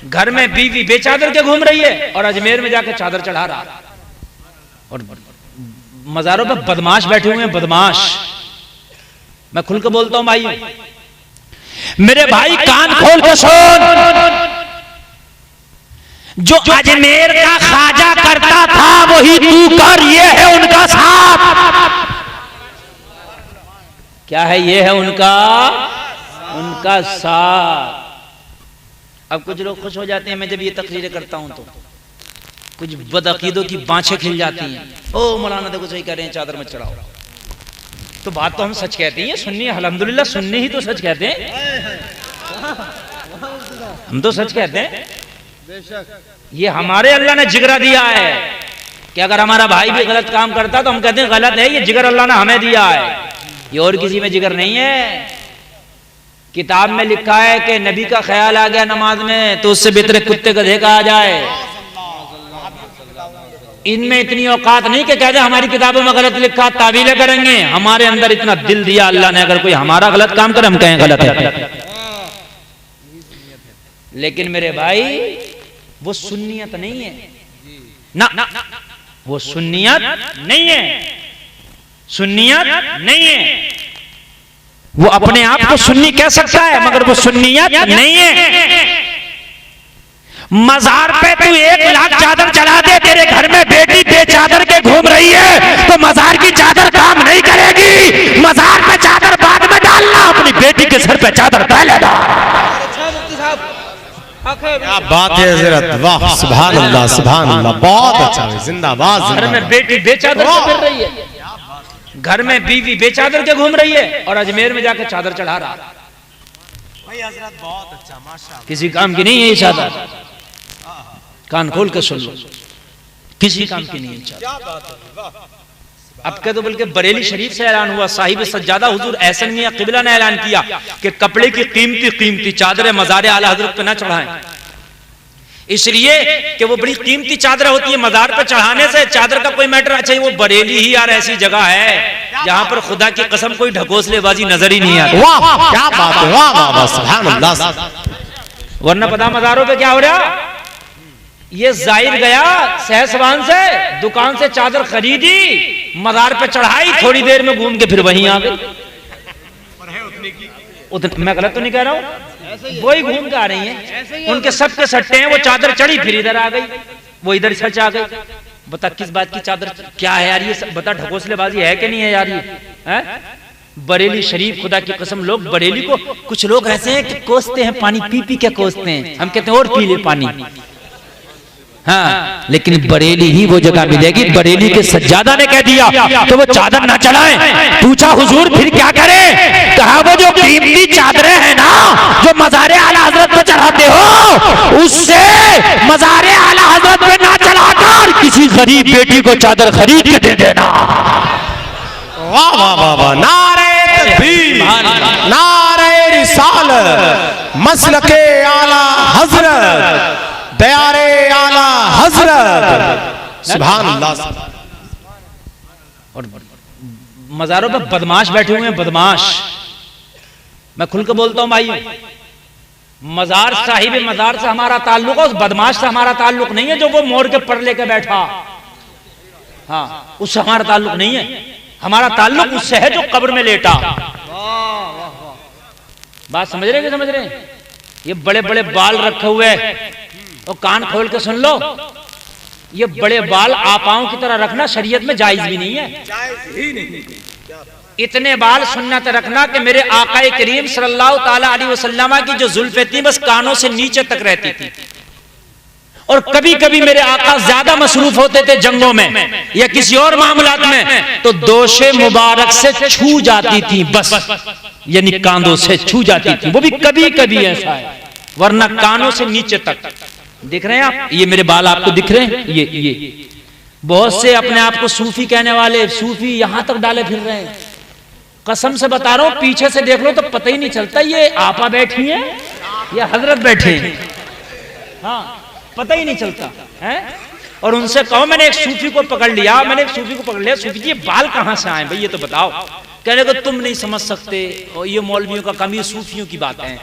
घर में बीवी बेचादर के घूम रही है और अजमेर में जाके चादर चढ़ा रहा, और मजारों पे बदमाश बैठे हुए हैं, बदमाश। मैं खुल के बोलता हूं भाई, मेरे भाई कान खोल के सुन, जो अजमेर का ख्वाजा करता था वही तू कर, ये है उनका साथ। क्या है? ये है उनका साथ। अब कुछ लोग खुश हो जाते हैं मैं जब ये तकरीरें करता हूं, तो कुछ बदअकीदों की बाँछें खिल जाती हैं। ओ मौलाना देखो सही कह रहे हैं, चादर मत चढ़ाओ। तो बात तो हम सच कहते हैं, सुन्नी अल्हम्दुलिल्लाह, सुन्नी ही तो सच कहते हैं, हम तो सच कहते हैं। ये हमारे अल्लाह ने जिगरा दिया है कि अगर हमारा भाई भी गलत काम करता तो हम कहते हैं गलत है, ये जिगर अल्लाह ने हमें दिया है, ये और किसी में जिगर नहीं है। किताब में लिखा है कि नबी का ख्याल आ गया नमाज में तो उससे बेहतर कुत्ते गधे का आ जाए। इनमें इतनी औकात नहीं कि कहते हमारी किताबों में गलत लिखा, तावीलें करेंगे। हमारे अंदर इतना दिल दिया अल्लाह ने, अगर कोई हमारा गलत काम करे हम कहें गलत है। लेकिन मेरे भाई वो सुन्नियत नहीं है ना, वो सुन्नियत नहीं है, सुन्नियत नहीं है। वो अपने आप को सुन्नी कह सकता है मगर वो सुन्नियत नहीं है। मजार पे तू 1 लाख चादर चढ़ा दे, तेरे घर में बेटी बेचादर के घूम रही है तो मजार की चादर काम नहीं करेगी। मजार पे चादर बाद में डालना, अपनी बेटी के सर पे चादर पहले डाल। क्या बात है हज़रत, वाह सुभान अल्लाह सुभान अल्लाह, बहुत अच्छा, जिंदाबाद। घर में बेटी बेचादर के फिर रही है, घर में बीवी बेचादर के घूम रही है और अजमेर में जाके चादर चढ़ा रहा। भाई हज़रत बहुत अच्छा, माशाअल्लाह, किसी काम की नहीं है ये चादर, कान खोल के सुन लो, किसी काम की नहीं है चादर। अब के तो बल्कि बरेली शरीफ से ऐलान हुआ, साहिब सज्जादा हुजूर एहसन मियां किबला ने ऐलान किया कि कपड़े की कीमती चादरें मज़ार आला हज़रत पे ना चढ़ाएं, इसलिए कि वो बड़ी कीमती चादर होती है, मज़ार पे चढ़ाने से चादर का कोई मैटर। अच्छा वो बरेली ही यार ऐसी जगह है जहां पर खुदा की कसम कोई ढकोसलेबाजी नजर ही नहीं आती। वाह क्या बात है, वाह वाह वाह सुभान अल्लाह। वरना पता मज़ारों पे क्या हो रहा, ये जाहिर गया सहसवान से दुकान से चादर खरीदी, मज़ार पे चढ़ाई, थोड़ी देर में घूम के फिर वहीं आ गई। मैं गलत तो नहीं कह रहा हूं, वही घूम के आ रही हैं, उनके सबके सट्टे हैं, वो चादर चढ़ी फिर इधर आ गई, वो इधर सच आ गई। बता किस बात की चादर, क्या है यार ये, बता ढकोसलेबाजी है कि नहीं है यार ये है? बरेली शरीफ, खुदा की कसम, लोग बरेली को, कुछ लोग ऐसे हैं कि कोसते हैं, पानी पी पी के कोसते हैं, हम कहते हैं और पी ले पानी। हाँ, लेकिन बरेली ही वो जगह मिलेगी। बरेली के सज्जादा ने कह दिया तो वो चादर ना चढ़ाएं। पूछा हुजूर फिर क्या करें? कहा वो जो कीमती चादरें हैं ना जो मज़ारे आला हज़रत पे चढ़ाते हो, उससे मज़ारे आला हज़रत पे ना चढ़ाकर किसी गरीब बेटी को चादर खरीद के दे देना। वाह वाह वाह वाह, नारे तकबीर, नारे रिसालत, मसलके आला हज़रत, दयारे आला हज़रत, सुभान अल्लाह। और मज़ारों पे बदमाश बैठे हुए हैं, बदमाश। मैं खुल के बोलता हूं भाई, मज़ार साहिब मज़ार से हमारा ताल्लुक है, उस बदमाश से हमारा ताल्लुक नहीं है जो वो मोड़ के पर लेके बैठा। हाँ, उससे हमारा ताल्लुक नहीं है, हमारा ताल्लुक उससे है जो कब्र में लेटा। बात समझ रहे हैं कि समझ रहे हैं? ये बड़े बड़े बाल रखे हुए और कान खोल के सुन लो, ये बड़े बाल आपाओं की तरह रखना शरीयत में जायज भी नहीं है, जायज ही नहीं। इतने बाल सुन्नत रखना कि मेरे आकाए करीम सल्लल्लाहु ताला अलैहि वसल्लम की जो जुल्फें थी बस कानों से नीचे तक रहती थी, और कभी कभी मेरे आका ज्यादा मसरूफ होते थे जंगों में या किसी और मामलात में, तो दोशे मुबारक से छू जाती थी, बस यानी कांधों से छू जाती थी, वो भी कभी कभी ऐसा है, वरना कानों से नीचे तक। दिख रहे हैं आप, ये मेरे बाल आपको दिख रहे हैं? ये बहुत से अपने आप को सूफी कहने वाले सूफी यहां तक डाले फिर रहे हैं। कसम से बता रहा हूं, पीछे से देख लो तो पता ही नहीं चलता ये आपा बैठी है या हजरत बैठे हैं। हाँ, पता ही नहीं चलता है। और उनसे कहो, मैंने एक सूफी को पकड़ लिया, सूफी जी ये बाल कहां से आए भाई ये तो बताओ। कहने को तुम नहीं समझ सकते, और ये मौलवियों का कम, ये सूफियों की बात है।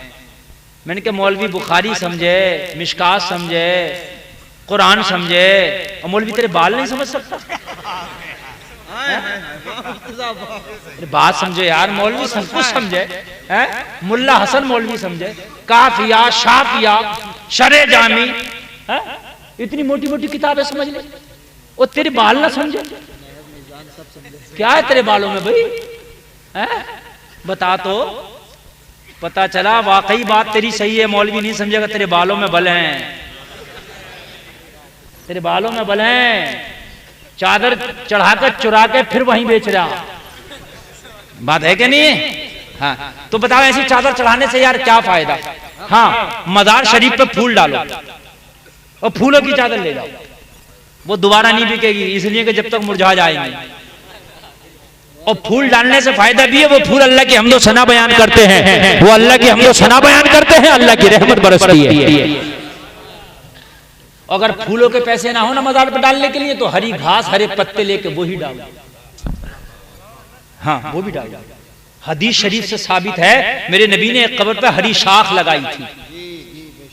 मैंने कहा मौलवी बुखारी समझे, मिशकात समझे, कुरान समझे, और मौलवी तेरे बाल नहीं समझ सकता? बात समझो यार, मौलवी सब कुछ समझे हैं? मुल्ला हसन मौलवी समझे, काफिया, शाफिया, शरे जामी, इतनी मोटी मोटी किताबें समझ ले, और तेरे बाल ना समझे? क्या है तेरे बालों में भाई? बता तो। पता चला वाकई बात तेरी सही है, मौलवी नहीं समझेगा, तेरे बालों में बल हैं, तेरे बालों में बल हैं। चादर चढ़ाकर चुरा के फिर वहीं बेच रहा, बात है कि नहीं? हाँ, तो बताओ ऐसी चादर चढ़ाने से यार क्या फायदा? हाँ, मजार शरीफ पे फूल डालो और फूलों की चादर ले जाओ, वो दोबारा नहीं बिकेगी, इसलिए कि जब तक मुरझा जाएंगे। और फूल डालने से फायदा भी है, वो फूल अल्लाह की हमदो सना बयान करते हैं, वो अल्लाह की हमदो सना बयान करते हैं, अल्लाह की रहमत बरसती है। अगर फूलों के पैसे ना हो ना मजार पर डालने के लिए, तो हरी घास, हरे पत्ते लेके वो ही डालो। हाँ, वो भी डालो। हदीस शरीफ से साबित है, मेरे नबी ने एक कब्र पे हरी शाख लगाई थी।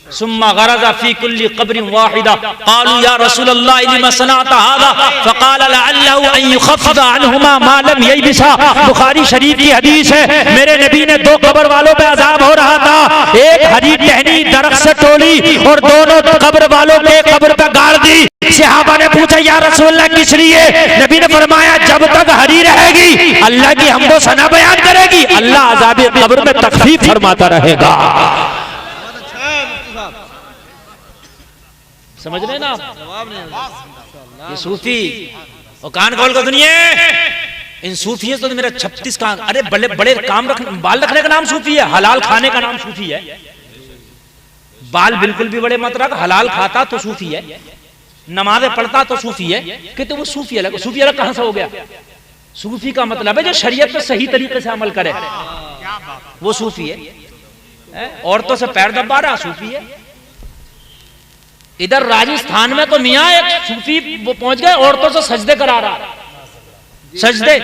सुम्मा गरज़ा फी कुल्ली क़ब्रिन वाहिदा क़ालू या रसूलल्लाह लिमा सनअता हाज़ा फ़क़ाल लअल्लहु अन युख़फ़फ़िज़ अन्हुमा मा लम ययबिसा। बुखारी शरीफ की हदीस है, मेरे नबी ने दो कब्र वालों पे अजाब हो रहा था, एक हरी टहनी दरख्त से तोड़ी और दोनों कब्र वालों के कब्र पे गाड़ दी। सहाबा ने पूछा या रसूलल्लाह किस लिए? नबी ने फरमाया जब तक हरी रहेगी अल्लाह की हमदो सना बयान करेगी, अल्लाह अज़ाब कब्र में तखफीफ फरमाता रहेगा। समझ रहे ना आप? ये सूफी, और कान खोल कर सुनिए, इन सूफियों से तो मेरा 36 कान, अरे बड़े बड़े काम रखने, बाल रखने का नाम सूफी है, हलाल खाने का नाम सूफी है। बाल बिल्कुल भी बड़े मत रख, हलाल खाता तो सूफी है, नमाज़ें पढ़ता तो सूफी है। कहते वो सूफी अलग, सूफी अलग कहां से हो गया? सूफी का मतलब है जो शरीयत पे सही तरीके से अमल करे, वो सूफी है। औरतों से पैर दबा रहा, सूफी है। इधर राजस्थान में तो मियां एक सूफी वो पहुंच गए, औरतों से सजदे करा रहा, सजदे,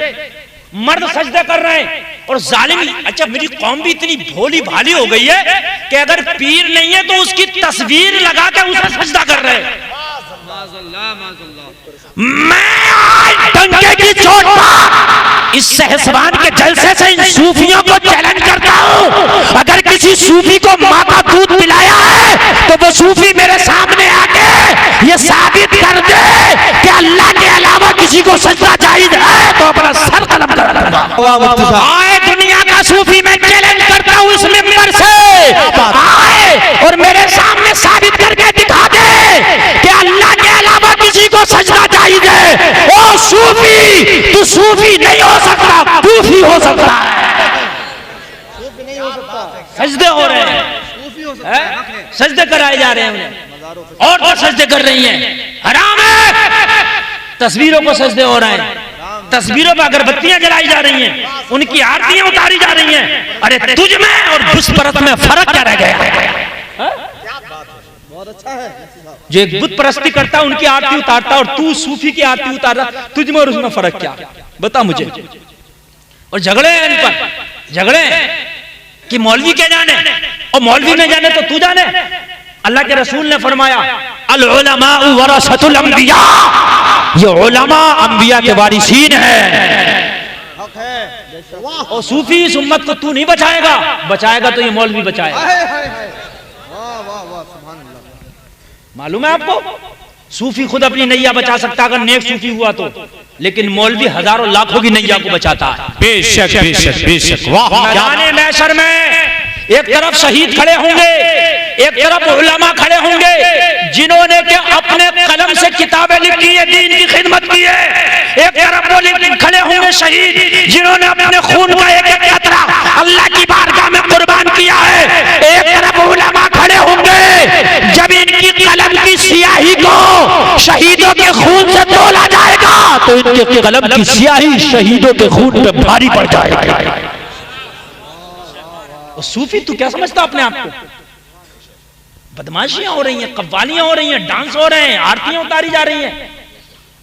मर्द सजदे कर रहे हैं और जालिम। अच्छा, मेरी कौम भी इतनी भोली भाली हो गई है कि अगर पीर नहीं है तो उसकी तस्वीर लगा के उसे सजदा कर रहे हैं। मैं आज डंके की चोट पर इस सहसवान के जलसे से इन सूफियों को चैलेंज करता हूं, अगर किसी सूफी को मां का दूध पिलाया है तो वो सूफी मेरे सामने आके ये साबित कर दे कि अल्लाह के अलावा किसी को सजदा जायज है, तो अपना सर कलम कर दूंगा। आए दुनिया का सूफी मैं चैलेंज करता हूं इस मिंबर से, आए और मेरे सामने साबित करके दिखा दे कि अल्लाह के अलावा किसी को सजदा जायज है। ओ सूफी, तू सूफी नहीं हो सकता, सूफी हो सकता है। सजदे हो रहे हैं, सजदे कराए जा रहे हैं उन्हें, और तो सजदे कर रही हैं, हराम है। तस्वीरों को सजदे हो रहे हैं, तस्वीरों पर अगरबत्तियां जलाई जा रही हैं, उनकी आरतियां उतारी जा रही हैं। अरे तुझ में और दुष्परत में फर्क क्या रह गया? बहुत अच्छा है। जो एक बुत परस्ती करता है उनकी आरती उतारता, और तू सूफी की आरती उतार रहा, तुझ में और उसमें फर्क क्या? बता मुझे। और झगड़े हैं इन पर, झगड़े कि मौलवी क्या जाने, और मौलवी नहीं जाने तो तू जाने। अल्लाह के रसूल ने फरमाया अल उलमा वरसतुल अंबिया, ये उलमा अंबिया के वारिसीन है। और सूफी इस उम्मत को तू नहीं बचाएगा, बचाएगा तो ये मौलवी बचाएगा। मालूम है आपको? सूफी खुद अपनी नैया बचा सकता अगर नेक सूफी हुआ तो, लेकिन मौलवी हजारों लाखों की नैया को बचाता है। बेशक बेशक बेशक। वाह, जाने महशर में एक तरफ शहीद खड़े होंगे, एक तरफ उलमा खड़े होंगे जिन्होंने के अपने कलम से किताबें लिखी है, दीन की खिदमत की है। एक तरफ वो खड़े होंगे शहीद जिन्होंने अपने खून का एक एक कतरा अल्लाह की बारगाह में कुर्बान किया है। एक तरफ उलमा खड़े होंगे जब इनकी कलम की स्याही को शहीदों के खून से तोला जाएगा तो इनके कलम की स्याही शहीदों के खून पे भारी पड़ जाएगी। सूफी तू क्या समझता अपने आप को? बदमाशियां हो रही हैं, कव्वालियां हो रही हैं, डांस हो रहे हैं, आरतियां उतारी जा रही हैं।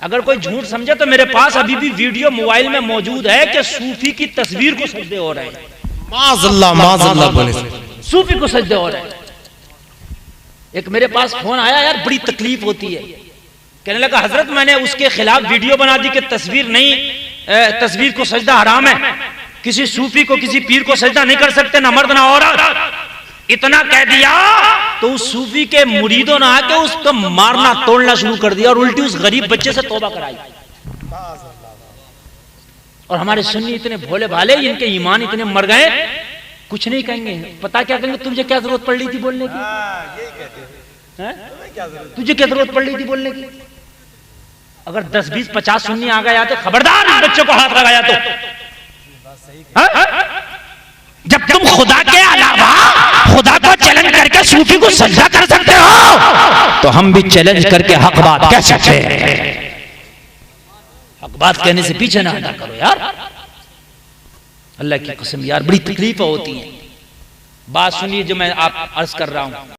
अगर कोई झूठ समझे तो मेरे पास अभी भी वीडियो मोबाइल में मौजूद है कि सूफी की तस्वीर को सजदे हो रहे हैं। माज़अल्लाह माज़अल्लाह बोले, सूफी को सजदे हो रहे हैं। एक मेरे पास फोन आया, यार बड़ी तकलीफ होती है। कहने लगा हजरत मैंने उसके खिलाफ वीडियो बना दी कि तस्वीर नहीं, तस्वीर को सजदा हराम है, किसी सूफी को किसी पीर को सजदा नहीं कर सकते, ना मर्द ना औरत। इतना कह दिया तो उस सूफी के मुरीदों ने आके उसको मारना तोड़ना शुरू कर दिया और उल्टी उस गरीब बच्चे से तौबा कराई। और हमारे सुन्नी इतने भोले भाले, इनके ईमान इतने मर गए, कुछ नहीं कहेंगे। पता क्या कहेंगे, तुझे क्या जरूरत पड़ रही थी बोलने की? तुझे क्या जरूरत पड़ रही थी बोलने की? अगर 10, 20, 50 सुन्नी आ गया तो खबरदार इस बच्चों को हाथ लगाया तो। जब तुम खुदा के अलावा खुदा को चैलेंज करके सूफी को सजदा कर सकते हो, तो हम भी चैलेंज करके हक बात कह सकते हैं। हक बात कहने से पीछे ना हटा करो यार, अल्लाह की कसम यार बड़ी तकलीफ होती है। बात सुनिए जो मैं आप अर्ज कर रहा हूं।